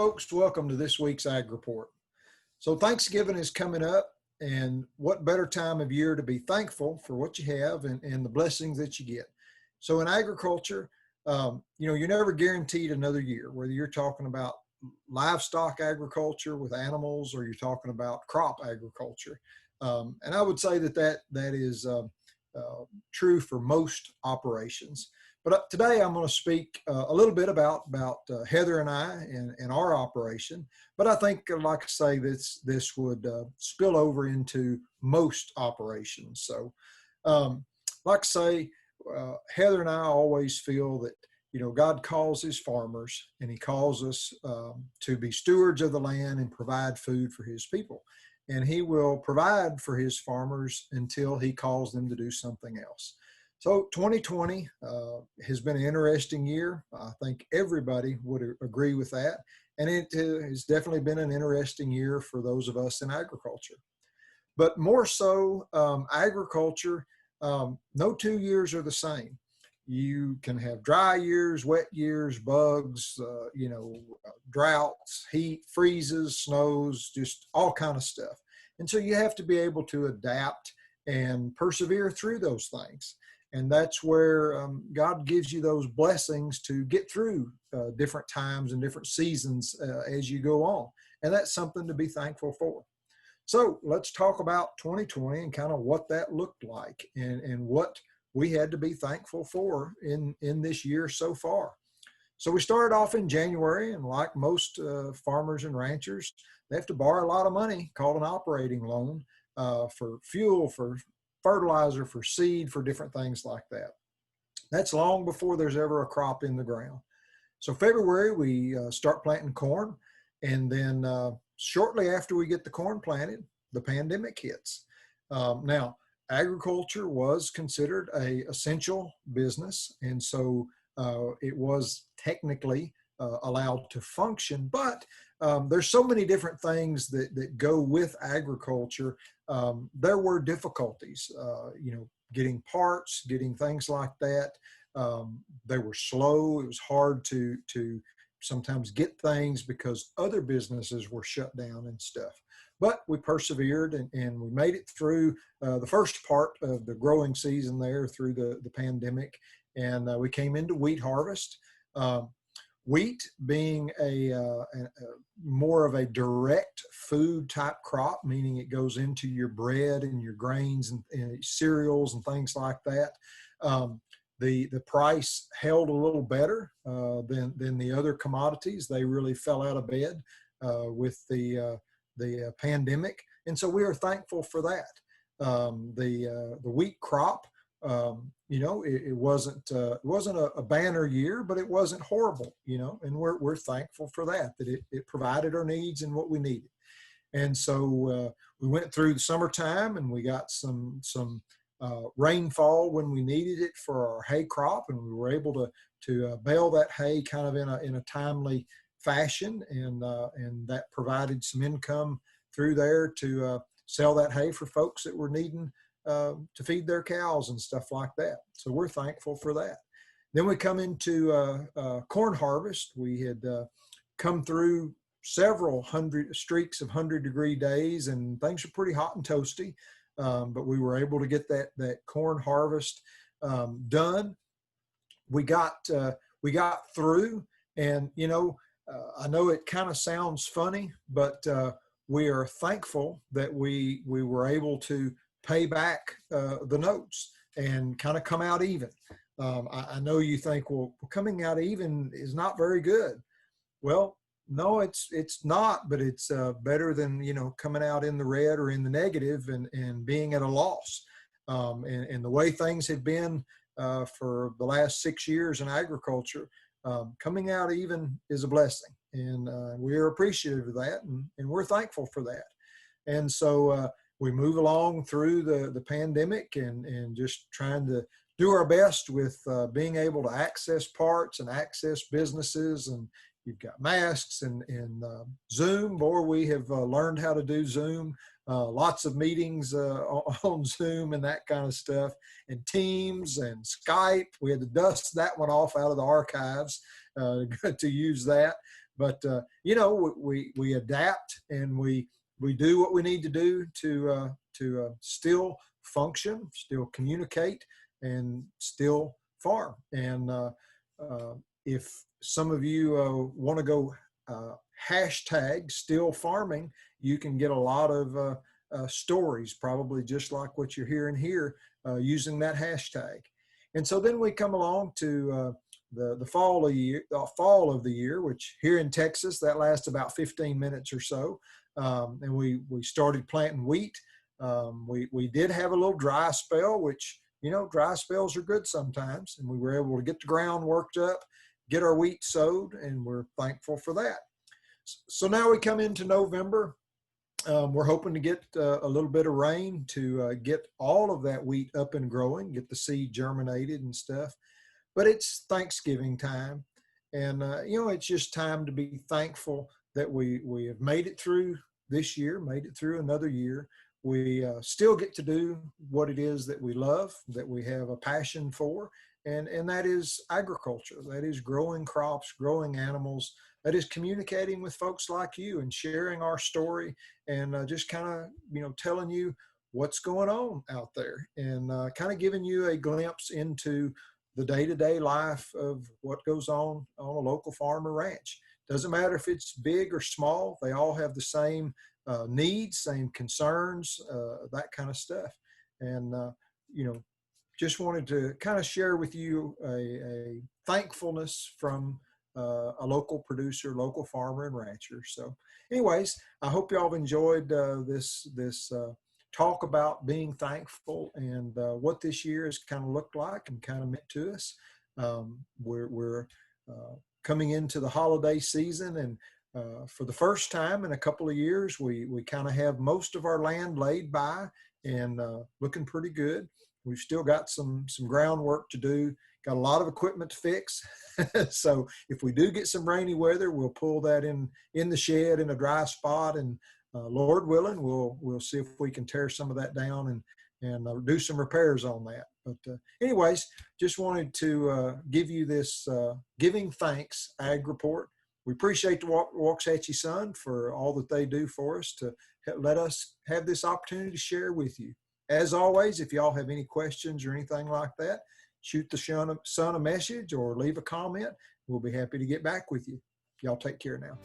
folks. Welcome to this week's Ag Report. So Thanksgiving is coming up, and what better time of year to be thankful for what you have and the blessings that you get. So in agriculture, you're never guaranteed another year, whether you're talking about livestock agriculture with animals or you're talking about crop agriculture. And I would say that is true for most operations. But today I'm going to speak a little bit about Heather and I and our operation. But I think, like I say, this would spill over into most operations. So, like I say, Heather and I always feel that God calls His farmers, and He calls us to be stewards of the land and provide food for His people. And He will provide for His farmers until He calls them to do something else. So 2020 has been an interesting year. I think everybody would agree with that. And it has definitely been an interesting year for those of us in agriculture. But more so, agriculture, no 2 years are the same. You can have dry years, wet years, bugs, droughts, heat, freezes, snows, just all kind of stuff. And so you have to be able to adapt and persevere through those things. And that's where God gives you those blessings to get through different times and different seasons as you go on. And that's something to be thankful for. So let's talk about 2020 and kind of what that looked like and what we had to be thankful for in this year so far. So we started off in January, and like most farmers and ranchers, they have to borrow a lot of money called an operating loan for fuel, for fertilizer, for seed, for different things like that. That's long before there's ever a crop in the ground. So February, we start planting corn, and then shortly after we get the corn planted, the pandemic hits. Now, agriculture was considered an essential business, and so it was technically allowed to function, but there's so many different things that go with agriculture. There were difficulties, getting parts, getting things like that. They were slow. It was hard to sometimes get things because other businesses were shut down and stuff. But we persevered and we made it through the first part of the growing season there through the pandemic. And we came into wheat harvest. Wheat being a more of a direct food type crop, meaning it goes into your bread and your grains and cereals and things like that. The price held a little better than the other commodities. They really fell out of bed with the pandemic, and so we are thankful for that. The wheat crop, it wasn't a banner year, but it wasn't horrible, and we're thankful for that it provided our needs and what we needed. And so we went through the summertime, and we got some rainfall when we needed it for our hay crop, and we were able to bale that hay kind of in a timely fashion, and that provided some income through there to sell that hay for folks that were needing to feed their cows and stuff like that. So we're thankful for that. Then we come into corn harvest. We had come through several hundred streaks of 100-degree days, and things were pretty hot and toasty. But we were able to get that corn harvest done. We got through, and I know it kind of sounds funny, but we are thankful that we were able to pay back the notes and kind of come out even. I know you think, well, coming out even is not very good. Well, no, it's not, but it's better than coming out in the red or in the negative and being at a loss. And the way things have been for the last 6 years in agriculture, coming out even is a blessing, and we're appreciative of that, and we're thankful for that. And so we move along through the pandemic and just trying to do our best with being able to access parts and access businesses. And you've got masks and Zoom. Boy, we have learned how to do Zoom. Lots of meetings on Zoom and that kind of stuff, and Teams and Skype. We had to dust that one off out of the archives to use that. But we adapt, and we do what we need to do to still function, still communicate, and still farm. And if some of you want to go hashtag still farming, you can get a lot of stories, probably just like what you're hearing here, using that hashtag. And so then we come along to the fall of the year, which here in Texas, that lasts about 15 minutes or so. And we started planting wheat. We did have a little dry spell, which, dry spells are good sometimes. And we were able to get the ground worked up, get our wheat sowed, and we're thankful for that. So now we come into November. We're hoping to get a little bit of rain to get all of that wheat up and growing, get the seed germinated and stuff. But it's Thanksgiving time, and it's just time to be thankful that we have made it through this year, made it through another year. We still get to do what it is that we love, that we have a passion for, and that is agriculture. That is growing crops, growing animals. That is communicating with folks like you and sharing our story, and just kind of telling you what's going on out there, and kind of giving you a glimpse into the day-to-day life of what goes on a local farm or ranch. Doesn't matter if it's big or small, they all have the same needs, same concerns, that kind of stuff. And, just wanted to kind of share with you a thankfulness from a local producer, local farmer and rancher. So anyways, I hope y'all have enjoyed this talk about being thankful and what this year has kind of looked like and kind of meant to us. We're coming into the holiday season, and for the first time in a couple of years, we kind of have most of our land laid by and looking pretty good. We've still got some groundwork to do, got a lot of equipment to fix. So if we do get some rainy weather, we'll pull that in the shed in a dry spot, and Lord willing, we'll see if we can tear some of that down and do some repairs on that. But anyways, just wanted to give you this giving thanks ag report. We appreciate the Waxahachie Sun for all that they do for us to let us have this opportunity to share with you. As always, if y'all have any questions or anything like that, shoot the Sun a message or leave a comment. We'll be happy to get back with you. Y'all take care now.